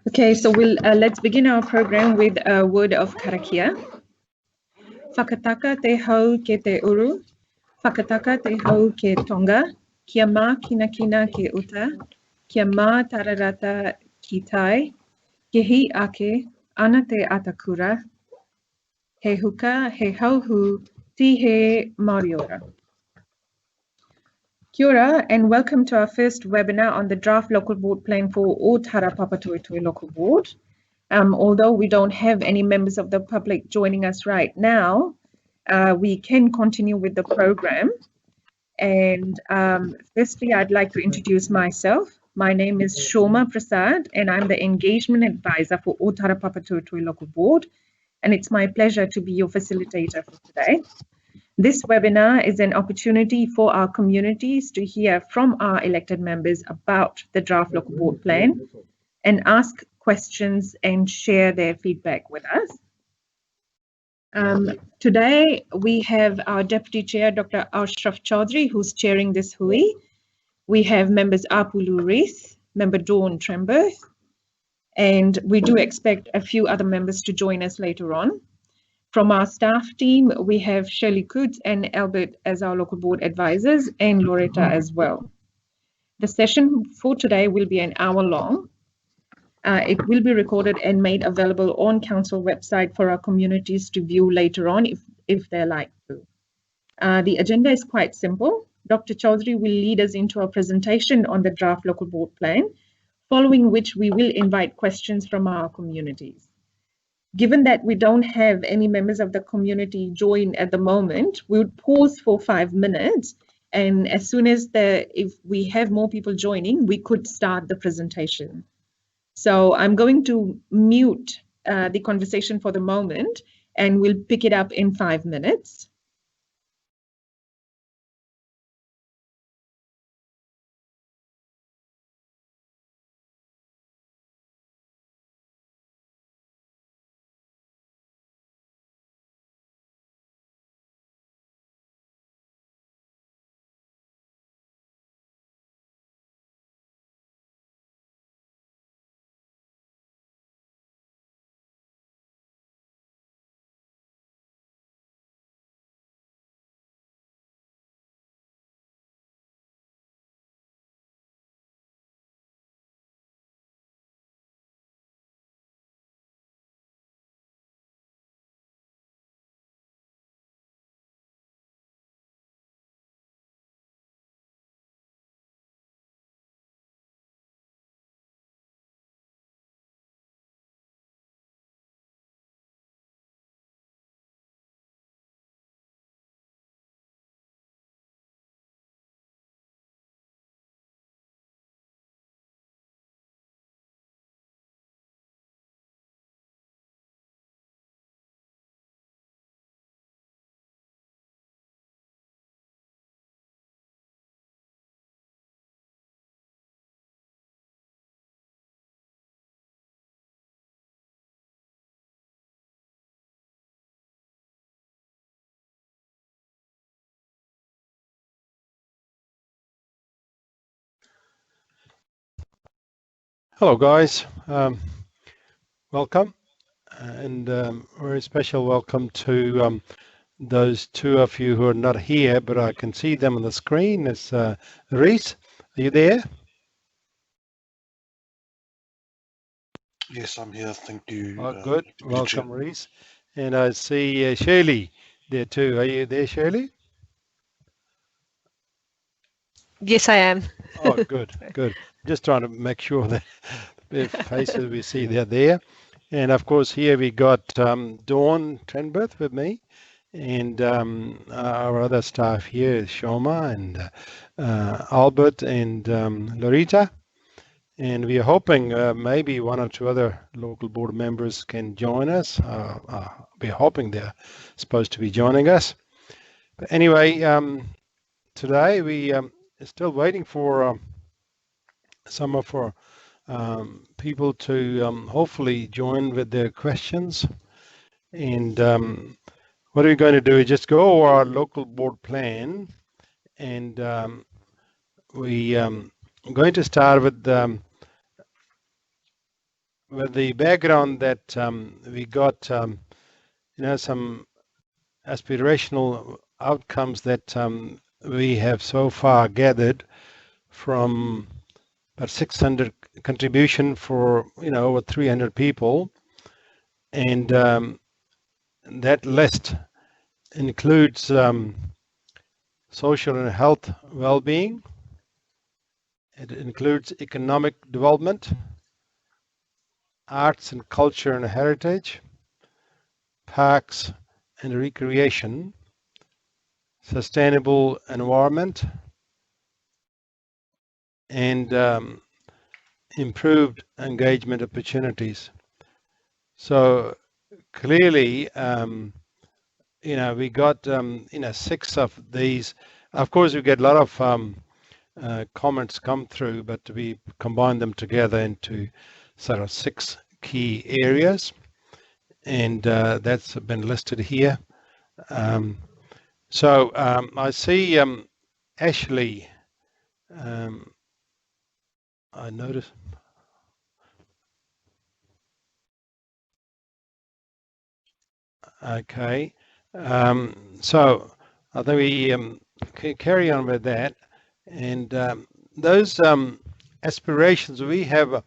Okay, so let's begin our program with a word of karakia. Whakataka te hau ke te uru, whakataka te hau ke tonga, kia mā kina kina ke uta, kia mā tararata ki tai, ke hi ake, ana te atakura, he huka, he hauhu, ti he Māori ora. Kia ora, and welcome to our first webinar on the draft local board plan for Ōtara-Papatoetoe local board. Although we don't have any members of the public joining us right now, we can continue with the program. And firstly, I'd like to introduce myself. My name is Shoma Prasad, and I'm the Engagement Advisor for Ōtara-Papatoetoe local board. And it's my pleasure to be your facilitator for today. This webinar is an opportunity for our communities to hear from our elected members about the draft local board plan and ask questions and share their feedback with us. Today we have our Deputy Chair, Dr. Ashraf Chaudhry, who's chairing this hui. We have members Apulu Rees, member Dawn Tremberth, and we do expect a few other members to join us later on. From our staff team, we have Shirley Coots and Albert as our local board advisors, and Loretta as well. The session for today will be an hour long. It will be recorded and made available on council website for our communities to view later on if they like to. The agenda is quite simple. Dr. Chaudhry will lead us into a presentation on the draft local board plan, following which we will invite questions from our communities. Given that we don't have any members of the community join at the moment, we would pause for 5 minutes, and as soon as if we have more people joining, we could start the presentation. So I'm going to mute the conversation for the moment, and we'll pick it up in 5 minutes. Hello guys, welcome, and very special welcome to those two of you who are not here, but I can see them on the screen. It's Reese, are you there? Yes, I'm here, thank you. Oh, good, welcome Reese. And I see Shirley there too. Are you there, Shirley? Yes, I am. Oh, good, good. Just trying to make sure that the faces we see they're there. And of course, here we got Dawn Trenberth with me, and our other staff here is Shoma and Albert and Loretta. And we are hoping maybe one or two other local board members can join us. We're hoping they're supposed to be joining us. But anyway, today we are still waiting for some of our people to hopefully join with their questions. And what are we going to do is just go over our local board plan, and we are going to start with with the background that we got, some aspirational outcomes that we have so far gathered from about 600 contribution for over 300 people, and that list includes social and health well-being. It includes economic development, arts and culture and heritage, parks and recreation, sustainable environment, and improved engagement opportunities. So clearly, we got 6 of these. Of course, we get a lot of comments come through, but we combine them together into sort of 6 key areas, and that's been listed here. So I see Ashley. I noticed. Okay, so I think we can carry on with that, and those aspirations we have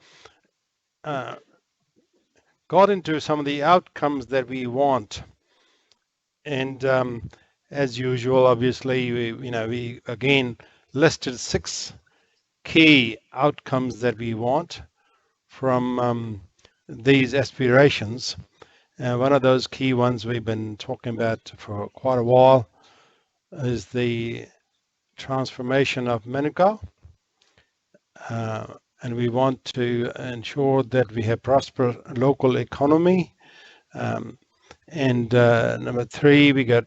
got into some of the outcomes that we want, and as usual, obviously, we again listed 6 key outcomes that we want from these aspirations. One of those key ones we've been talking about for quite a while is the transformation of Manukau. And we want to ensure that we have prosperous local economy. And number 3, we got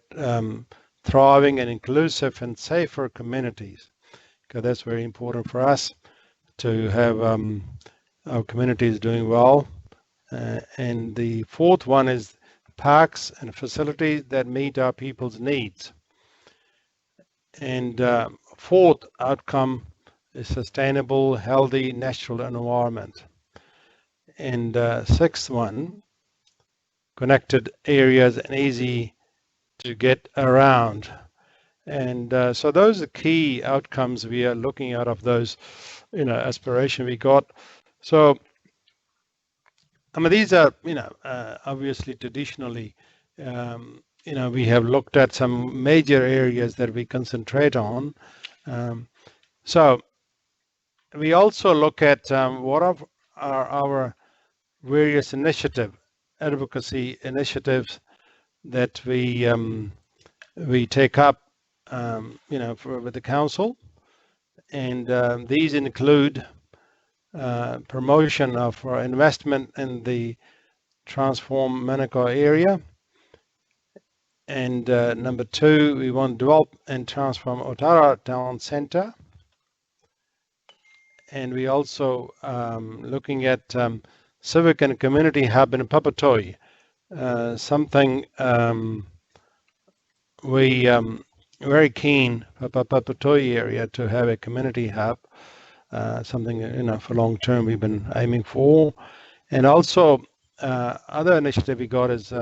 thriving and inclusive and safer communities. Okay, that's very important for us to have our communities doing well. And the 4th one is parks and facilities that meet our people's needs. And 4th outcome is sustainable, healthy, natural environment. And 6th one, connected areas and easy to get around. And so those are key outcomes we are looking at of those, aspiration we got. So I mean, these are, obviously traditionally, we have looked at some major areas that we concentrate on. So we also look at what are our various advocacy initiatives that we take up, with the council, and these include promotion of investment in the transform Manukau area, and number 2, we want to develop and transform Ōtara Town Centre, and we also looking at civic and community hub in Papatoetoe, something we very keen for Papatoetoe area to have a community hub, something for long term we've been aiming for. And also other initiative we got is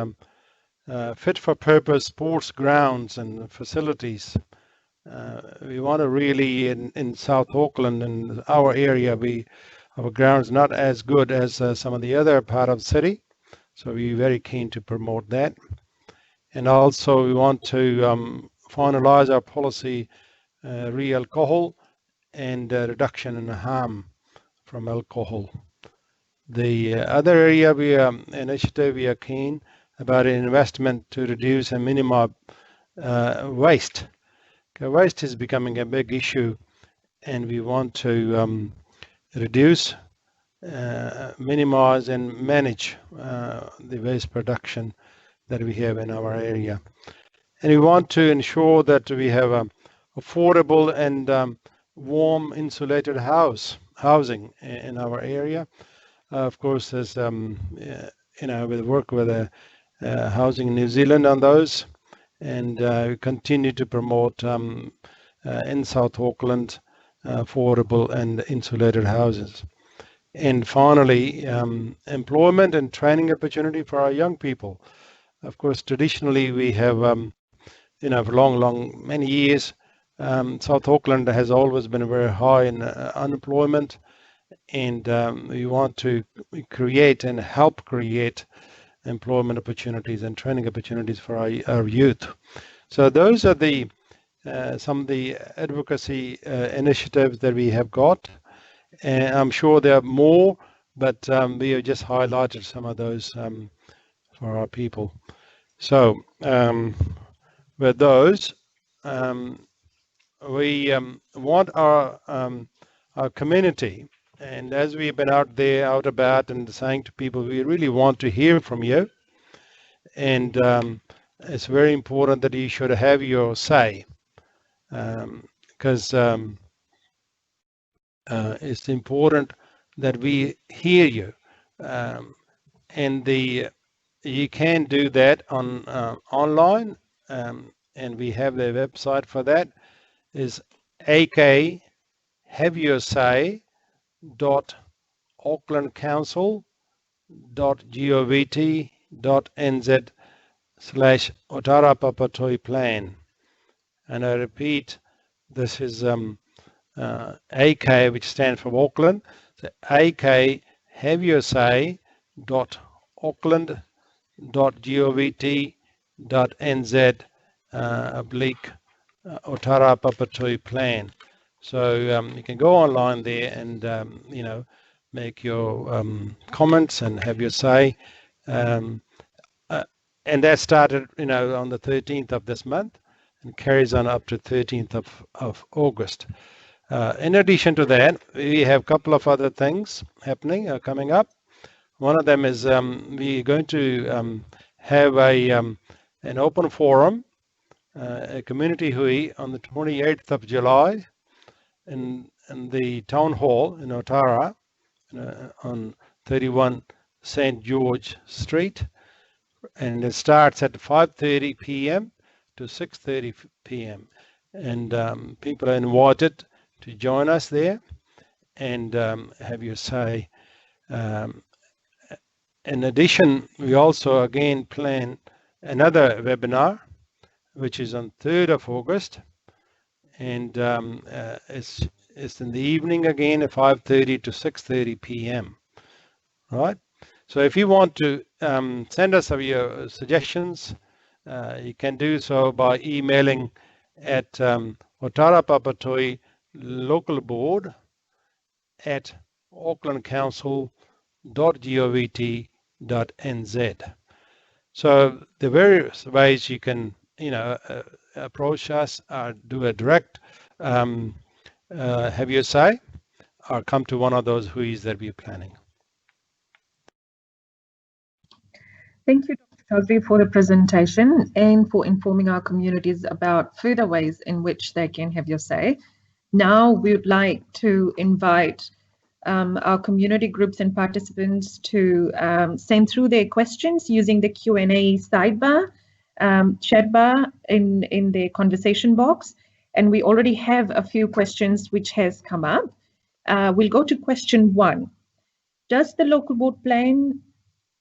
fit for purpose sports grounds and facilities. We want to really in South Auckland and our area, our grounds not as good as some of the other part of the city, so we're very keen to promote that. And also we want to finalize our policy re-alcohol and reduction in harm from alcohol. The other area initiative we are keen about investment to reduce and minimize waste. Okay, waste is becoming a big issue, and we want to reduce, minimize, and manage the waste production that we have in our area. And we want to ensure that we have affordable and warm insulated housing in our area. Of course, there's we work with Housing New Zealand on those, and we continue to promote in South Auckland affordable and insulated houses. And finally, employment and training opportunity for our young people. Of course, traditionally we have, for many years, South Auckland has always been very high in unemployment, and we want to create and help create employment opportunities and training opportunities for our youth. So those are the some of the advocacy initiatives that we have got, and I'm sure there are more, but we have just highlighted some of those for our people. So with those, we want our community, and as we've been out about and saying to people, we really want to hear from you, and it's very important that you should have your say, because it's important that we hear you, and you can do that on online, and we have the website for that, is akhaveyourSay.aucklandcouncil.govt.nz/Ōtara-Papatoetoe plan. And I repeat, this is AK, which stands for Auckland. So akhaveyourSay.auckland.govt.nz/Ōtara-Papatoetoe plan. So you can go online there and make your comments and have your say. And that started on the 13th of this month and carries on up to 13th of August. In addition to that, we have a couple of other things happening, coming up. One of them is we're going to have an open forum, a community hui, on the 28th of July in the town hall in Ōtara, on 31 St. George Street, and it starts at 5:30 p.m. to 6:30 p.m. and people are invited to join us there and have your say. In addition, we also again plan another webinar, which is on 3rd of August, and it's in the evening again at 5:30 to 6:30 p.m. Right? So if you want to send us your suggestions, you can do so by emailing at Ōtara-Papatoetoe local board at aucklandcouncil.govt.nz. So the various ways you can approach us, do a direct have your say, or come to one of those huis that we're planning. Thank you, Dr. Chaudhry, for the presentation and for informing our communities about further ways in which they can have your say. Now we would like to invite our community groups and participants to send through their questions using the Q&A sidebar, chat bar in the conversation box. And we already have a few questions which has come up. We'll go to question 1. Does the local board plan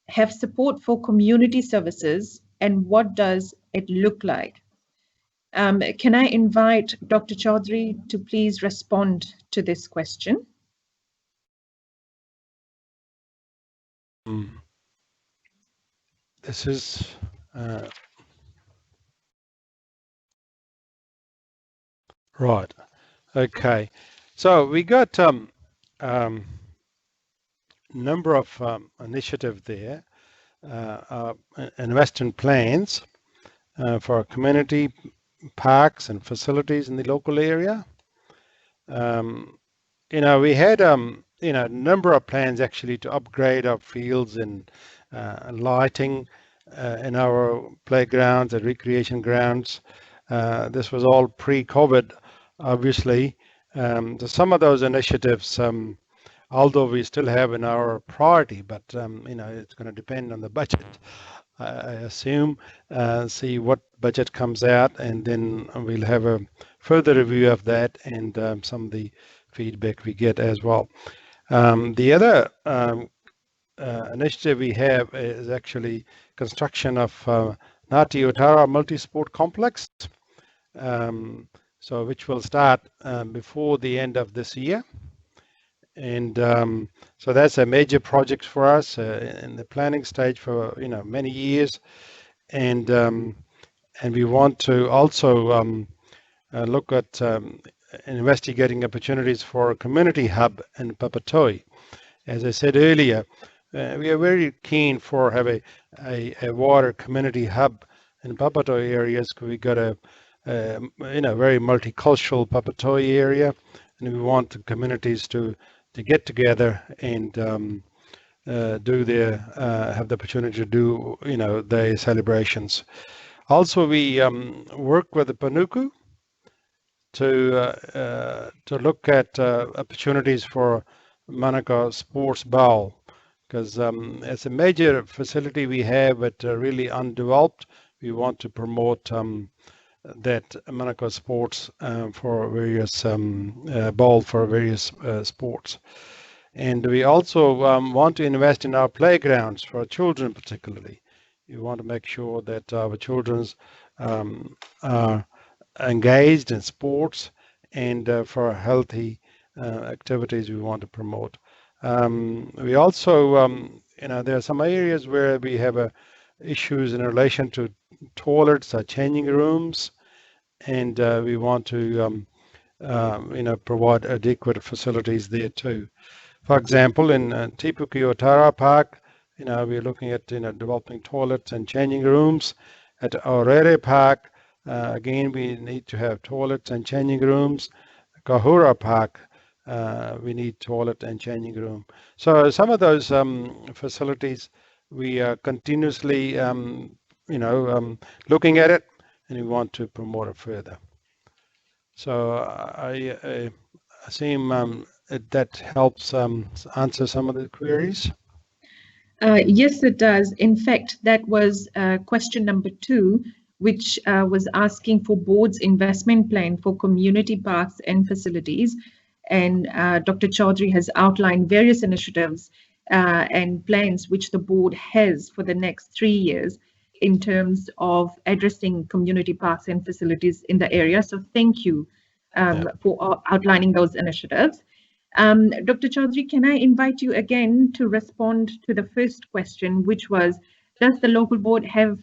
have support for community services, and what does it look like? Can I invite Dr. Chaudhry to please respond to this question? This is right. Okay. So we got number of initiatives there, investment plans for community parks and facilities in the local area. We had a number of plans actually to upgrade our fields and lighting in our playgrounds and recreation grounds. This was all pre-COVID, obviously. So some of those initiatives, although we still have in our priority, but it's going to depend on the budget, I assume. See what budget comes out, and then we'll have a further review of that and some of the feedback we get as well. The other initiative we have is actually construction of Ngāti Ōtara multi-sport complex, so which will start before the end of this year. And so that's a major project for us in the planning stage for many years, and we want to also look at investigating opportunities for a community hub in Papatoetoe. As I said earlier, we are very keen for have a water community hub in Papatoetoe areas. We got a very multicultural Papatoetoe area, and we want the communities to get together and do their have the opportunity to do their celebrations. Also, we work with the Panuku to look at opportunities for Manukau Sports Bowl, because it's a major facility we have, but really undeveloped. We want to promote that Manukau sports for various bowl for various sports. And we also want to invest in our playgrounds for children particularly. We want to make sure that our children are engaged in sports, and for healthy activities we want to promote. We also, there are some areas where we have issues in relation to toilets, changing rooms, and we want to provide adequate facilities there too. For example, in Tipuki Ōtara Park, we're looking at developing toilets and changing rooms. At Ōrere Park, again, we need to have toilets and changing rooms. Kahura Park, we need toilet and changing room. So some of those facilities, we are continuously, looking at it, and we want to promote it further. So I assume that helps answer some of the queries. Yes, it does. In fact, that was question number 2, which was asking for board's investment plan for community parks and facilities. And Dr. Chaudhary has outlined various initiatives and plans which the board has for the next 3 years in terms of addressing community parks and facilities in the area. So thank you for outlining those initiatives. Dr. Chaudhary, can I invite you again to respond to the first question, which was, does the local board have,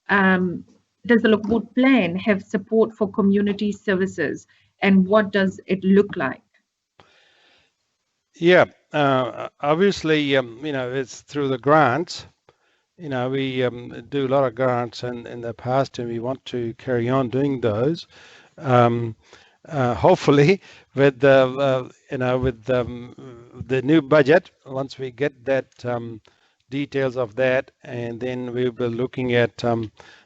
does the local board plan have support for community services, and what does it look like? Yeah, obviously, it's through the grants. We do a lot of grants in the past, and we want to carry on doing those. Hopefully, with the the new budget, once we get that details of that, and then we'll be looking at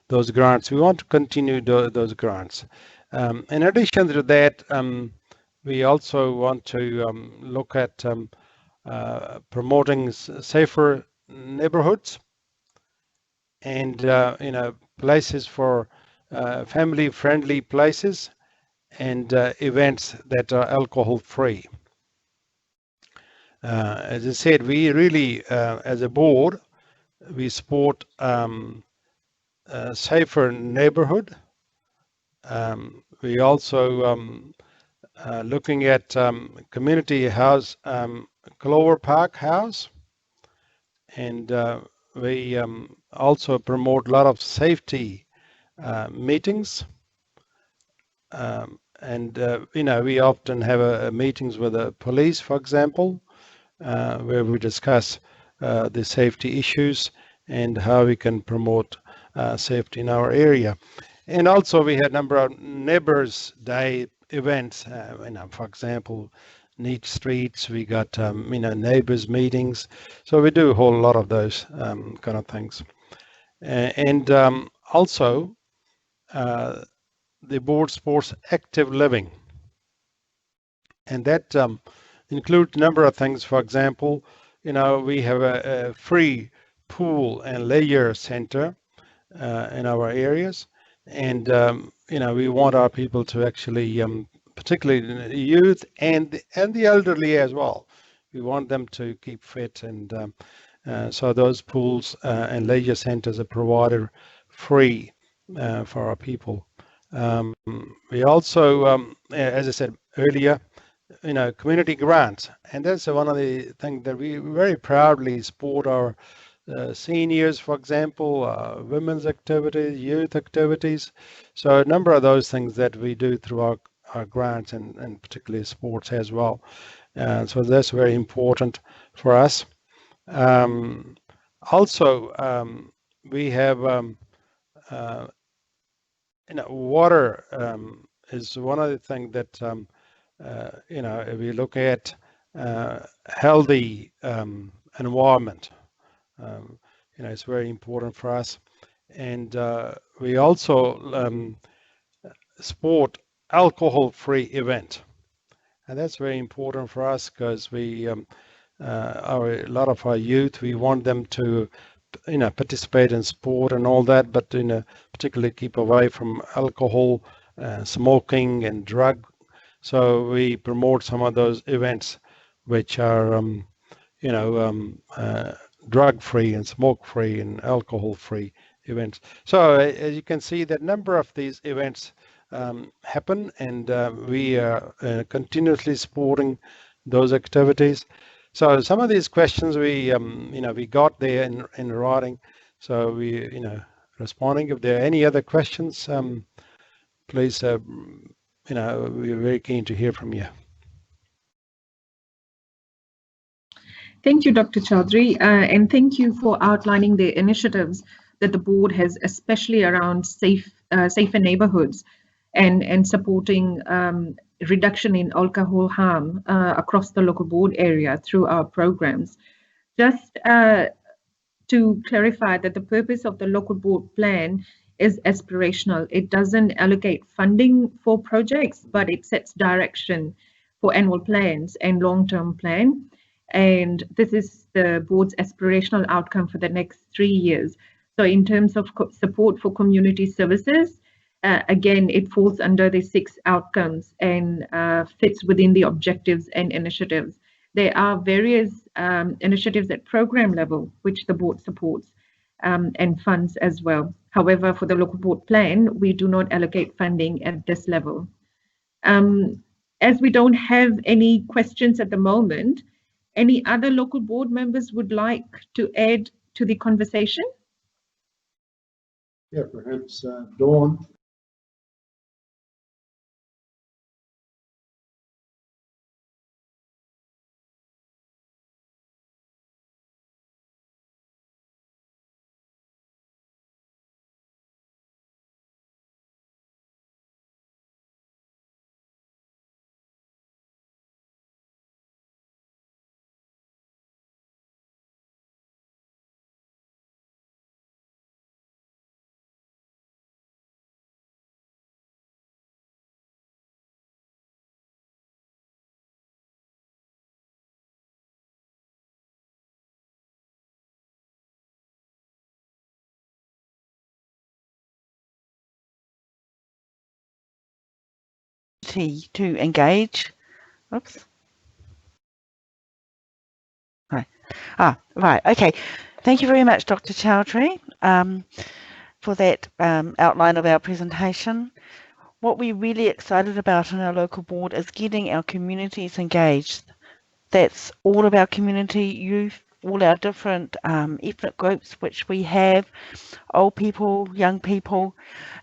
those grants. We want to continue those grants. In addition to that, we also want to look at promoting safer neighborhoods and places for family-friendly places and events that are alcohol-free. As I said, we really, as a board, we support safer neighborhood. We also looking at community house, Clover Park House, and we also promote a lot of safety meetings. And we often have meetings with the police, for example, where we discuss the safety issues and how we can promote safety in our area. And also we had a number of Neighbors Day events, for example, neat streets, we got neighbors meetings, so we do a whole lot of those kind of things. And also the board supports active living, and that includes a number of things. For example, we have a free pool and leisure center in our areas, and we want our people to actually, particularly youth and the elderly as well, we we want them to keep fit, and so those pools and leisure centres are provided free for our people. We also, as I said earlier, community grants, and that's one of the things that we very proudly support our seniors, for example, women's activities, youth activities. So a number of those things that we do through our grants and particularly sports as well. So that's very important for us. Also, we have water is one of the things that if we look at healthy environment, it's very important for us. And we also support alcohol-free event, and that's very important for us because we a lot of our youth, we want them to participate in sport and all that, but particularly keep away from alcohol, smoking and drug. So we promote some of those events which are drug-free and smoke-free and alcohol-free events. So as you can see, that number of these events happen, and we are continuously supporting those activities. So some of these questions we got there in writing, so we responding. If there are any other questions, please we're very keen to hear from you. Thank you, Dr. Chaudhry, and thank you for outlining the initiatives that the board has, especially around safer neighborhoods and supporting reduction in alcohol harm across the local board area through our programs. Just to clarify that the purpose of the local board plan is aspirational. It doesn't allocate funding for projects, but it sets direction for annual plans and long-term plan. And this is the board's aspirational outcome for the next 3 years. So in terms of support for community services, again, it falls under the 6 outcomes and fits within the objectives and initiatives. There are various initiatives at program level, which the board supports and funds as well. However, for the local board plan, we do not allocate funding at this level. As we don't have any questions at the moment, any other local board members would like to add to the conversation? Yeah, perhaps Dawn. To engage. Oops. Right. Right. Okay. Thank you very much, Dr. Chaudhry, for that outline of our presentation. What we're really excited about in our local board is getting our communities engaged. That's all of our community youth, all our different ethnic groups which we have, old people, young people,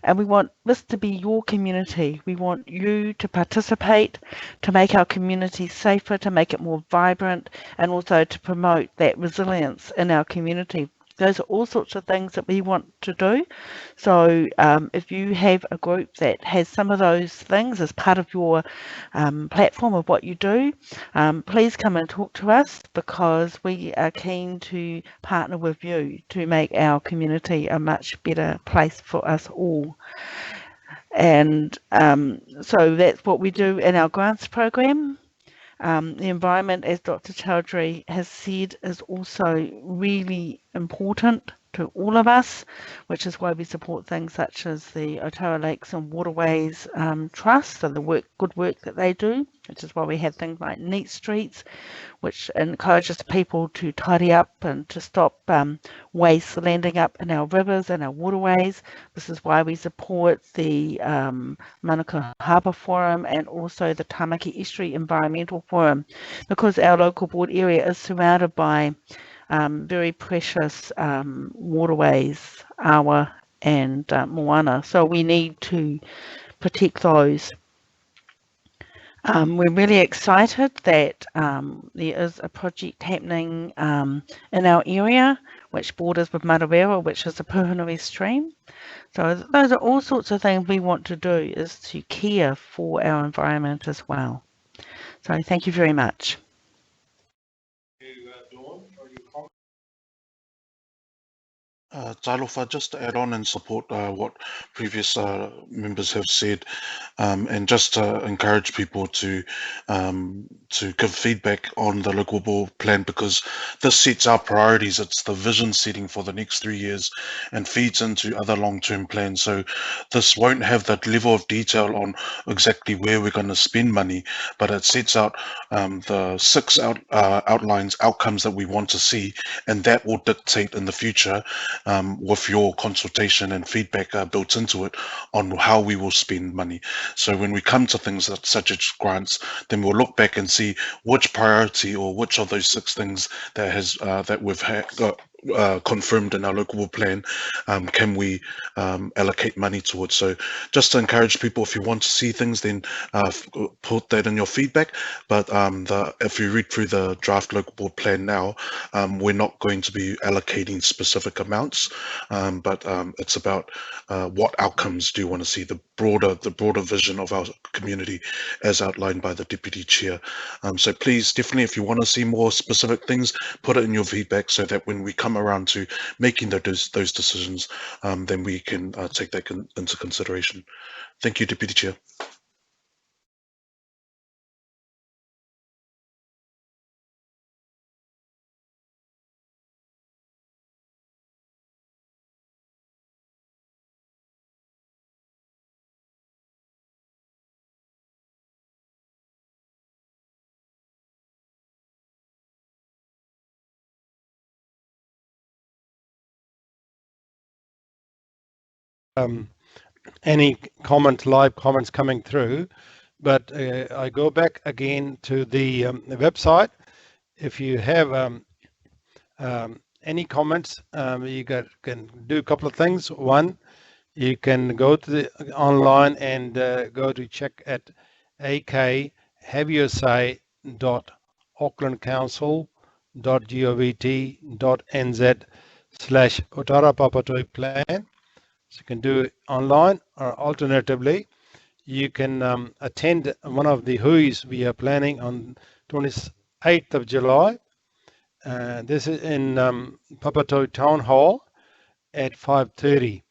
and we want this to be your community. We want you to participate, to make our community safer, to make it more vibrant, and also to promote that resilience in our community. Those are all sorts of things that we want to do. So if you have a group that has some of those things as part of your platform of what you do, please come and talk to us, because we are keen to partner with you to make our community a much better place for us all. And so that's what we do in our grants program. The environment, as Dr. Chaudhry has said, is also really important to all of us, which is why we support things such as the Ōtara Lakes and Waterways Trust and the good work that they do, which is why we have things like Neat Streets, which encourages people to tidy up and to stop waste landing up in our rivers and our waterways. This is why we support the Manukau Harbour Forum and also the Tamaki Estuary Environmental Forum, because our local board area is surrounded by very precious waterways, awa and moana. So we need to protect those. We're really excited that there is a project happening in our area which borders with Mararewa, which is the Puhunui stream. So those are all sorts of things we want to do, is to care for our environment as well. So thank you very much. Talofa, just to add on and support what previous members have said, and just to encourage people to give feedback on the local board plan, because this sets our priorities. It's the vision setting for the next 3 years and feeds into other long-term plans. So this won't have that level of detail on exactly where we're going to spend money, but it sets out the 6 outlines, outcomes that we want to see, and that will dictate in the future, with your consultation and feedback built into it, on how we will spend money. So when we come to things such as grants, then we'll look back and see which priority or which of those 6 things that has that we've got confirmed in our local plan, can we allocate money towards. So just to encourage people, if you want to see things, then put that in your feedback. But if you read through the draft local board plan now, we're not going to be allocating specific amounts, but it's about what outcomes do you want to see, the broader vision of our community as outlined by the Deputy Chair. So please, definitely, if you want to see more specific things, put it in your feedback, so that when we come around to making those decisions, then we can take that into consideration. Thank you, Deputy Chair. Any live comments coming through, but I go back again to the website. If you have any comments, you can do a couple of things. One, you can go to the online and go to check at ak.aucklandcouncil.govt.nz/Ōtara-Papatoetoe plan. So you can do it online, or alternatively, you can attend one of the huis we are planning on 28th of July. This is in Papatoetoe Town Hall at 5:30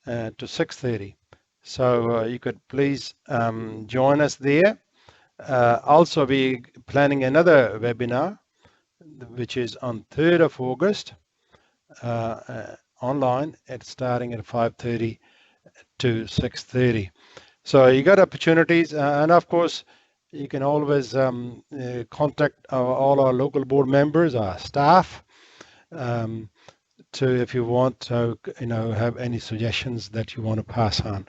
to 6:30. So you could please join us there. Also, we're planning another webinar, which is on 3rd of August, online, starting at 5:30 to 6:30. So you got opportunities, and of course you can always contact all our local board members, our staff, if you want to have any suggestions that you want to pass on.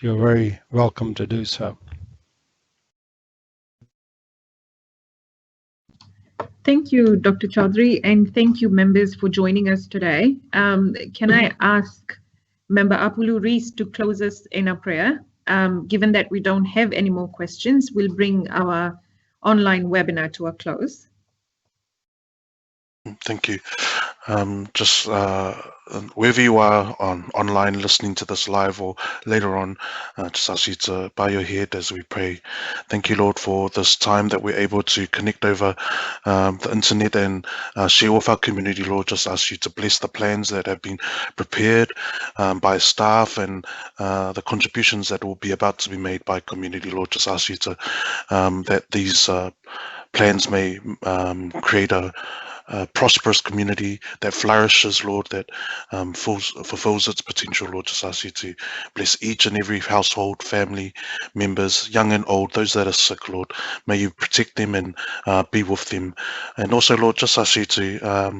You're very welcome to do so. Thank you, Dr. Chaudhry, and thank you, members, for joining us today. Can I ask Member Apulu Rees to close us in a prayer? Given that we don't have any more questions, we'll bring our online webinar to a close. Thank you. Just wherever you are online listening to this live or later on, just ask you to bow your head as we pray. Thank you, Lord, for this time that we're able to connect over the internet and share with our community. Lord, just ask you to bless the plans that have been prepared by staff and the contributions that will be about to be made by community. Lord, just ask you to that these plans may create a prosperous community that flourishes, Lord, that fulfills its potential, Lord. Just ask you to bless each and every household, family members, young and old, those that are sick, Lord. May you protect them and be with them. And also, Lord, just ask you to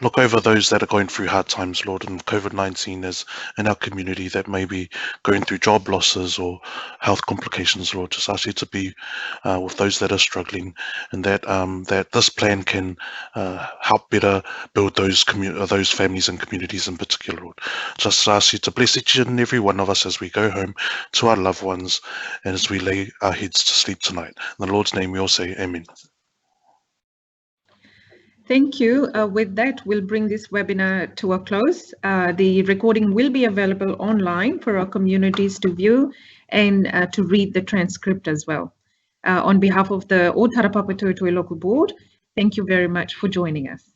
look over those that are going through hard times, Lord, and COVID-19 is in our community that may be going through job losses or health complications, Lord. Just ask you to be with those that are struggling, and that that this plan can help better build those families and communities in particular, Lord. Just ask you to bless each and every one of us as we go home to our loved ones and as we lay our heads to sleep tonight. In the Lord's name we all say amen. Thank you. With that, we'll bring this webinar to a close. The recording will be available online for our communities to view and to read the transcript as well. On behalf of the Ōtara-Papatoetoe Local Board, thank you very much for joining us.